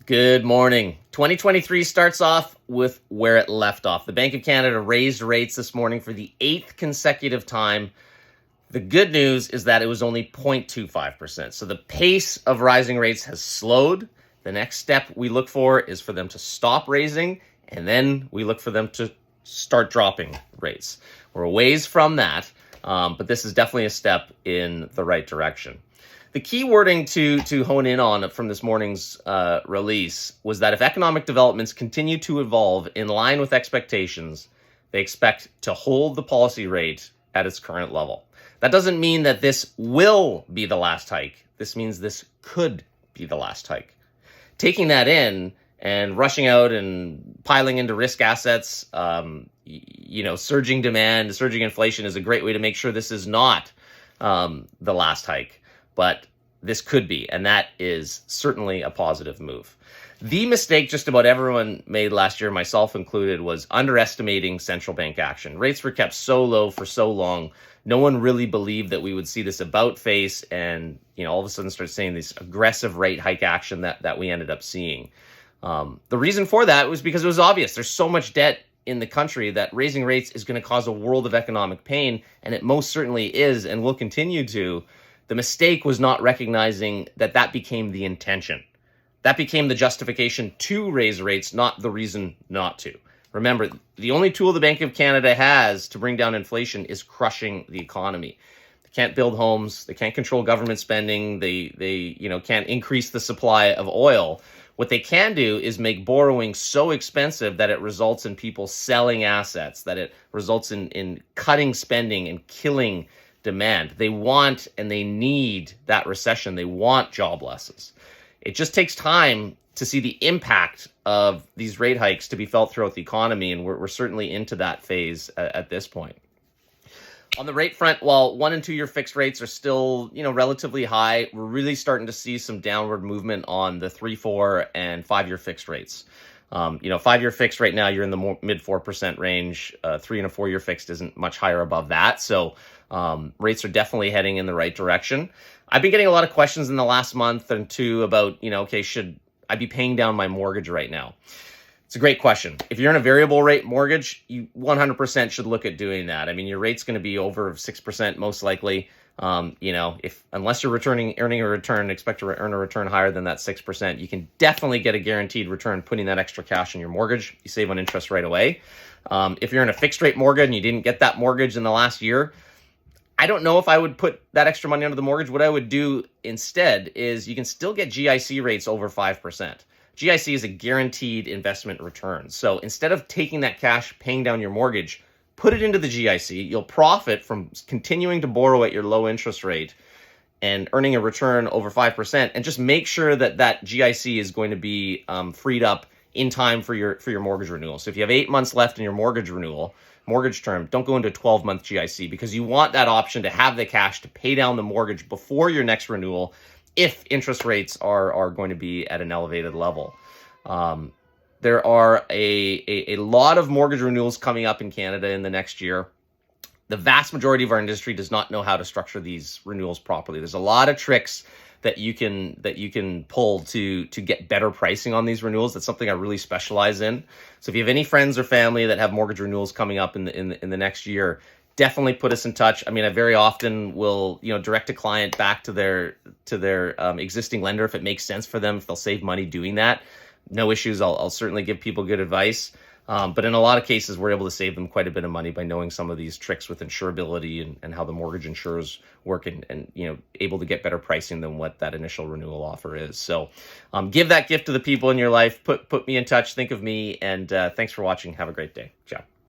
Good morning. 2023 starts off with where it left off. The Bank of Canada raised rates this morning for the 8th consecutive time. The good news is that it was only 0.25%. So the pace of rising rates has slowed. The next step we look for is for them to stop raising, and then we look for them to start dropping rates. We're a ways from that, but this is definitely a step in the right direction. The key wording to hone in on from this morning's release was that if economic developments continue to evolve in line with expectations, they expect to hold the policy rate at its current level. That doesn't mean that this will be the last hike. This means this could be the last hike. Taking that in and rushing out and piling into risk assets, surging demand, surging inflation is a great way to make sure this is not the last hike. But this could be, and that is certainly a positive move. The mistake just about everyone made last year, myself included, was underestimating central bank action. Rates were kept so low for so long. No one really believed that we would see this about face and, all of a sudden start seeing this aggressive rate hike action that we ended up seeing. The reason for that was because it was obvious. There's so much debt in the country that raising rates is going to cause a world of economic pain, and it most certainly is and will continue to. The mistake was not recognizing that became the intention. That became the justification to raise rates, not the reason not to. Remember, the only tool the Bank of Canada has to bring down inflation is crushing the economy. They can't build homes. They can't control government spending. They can't increase the supply of oil. What they can do is make borrowing so expensive that it results in people selling assets, that it results in cutting spending and killing demand. They want and they need that recession. They want job losses. It just takes time to see the impact of these rate hikes to be felt throughout the economy, and we're certainly into that phase at this point. On the rate front, while 1- and 2-year fixed rates are still, relatively high, we're really starting to see some downward movement on the 3, 4, and 5-year fixed rates. 5-year fixed right now, you're in the mid 4% range. 3- and 4-year fixed isn't much higher above that. So rates are definitely heading in the right direction. I've been getting a lot of questions in the last month or two about, should I be paying down my mortgage right now? It's a great question. If you're in a variable rate mortgage, you 100% should look at doing that. I mean, your rate's going to be over 6% most likely. Unless you're earning a return, expect to earn a return higher than that 6%, you can definitely get a guaranteed return putting that extra cash in your mortgage. You save on interest right away. If you're in a fixed rate mortgage and you didn't get that mortgage in the last year, I don't know if I would put that extra money under the mortgage. What I would do instead is you can still get GIC rates over 5%. GIC is a guaranteed investment return. So instead of taking that cash, paying down your mortgage, put it into the GIC. You'll profit from continuing to borrow at your low interest rate and earning a return over 5%. And just make sure that GIC is going to be freed up in time for your mortgage renewal. So if you have 8 months left in your mortgage term, don't go into a 12-month GIC because you want that option to have the cash to pay down the mortgage before your next renewal if interest rates are going to be at an elevated level. There are a lot of mortgage renewals coming up in Canada in the next year. The vast majority of our industry does not know how to structure these renewals properly. There's a lot of tricks that you can pull to get better pricing on these renewals. That's something I really specialize in. So if you have any friends or family that have mortgage renewals coming up in the next year, definitely put us in touch. I mean, I very often will, direct a client back to their existing lender if it makes sense for them, if they'll save money doing that. No issues. I'll certainly give people good advice. But in a lot of cases, we're able to save them quite a bit of money by knowing some of these tricks with insurability and how the mortgage insurers work and able to get better pricing than what that initial renewal offer is. So give that gift to the people in your life. Put me in touch. Think of me. And thanks for watching. Have a great day. Ciao.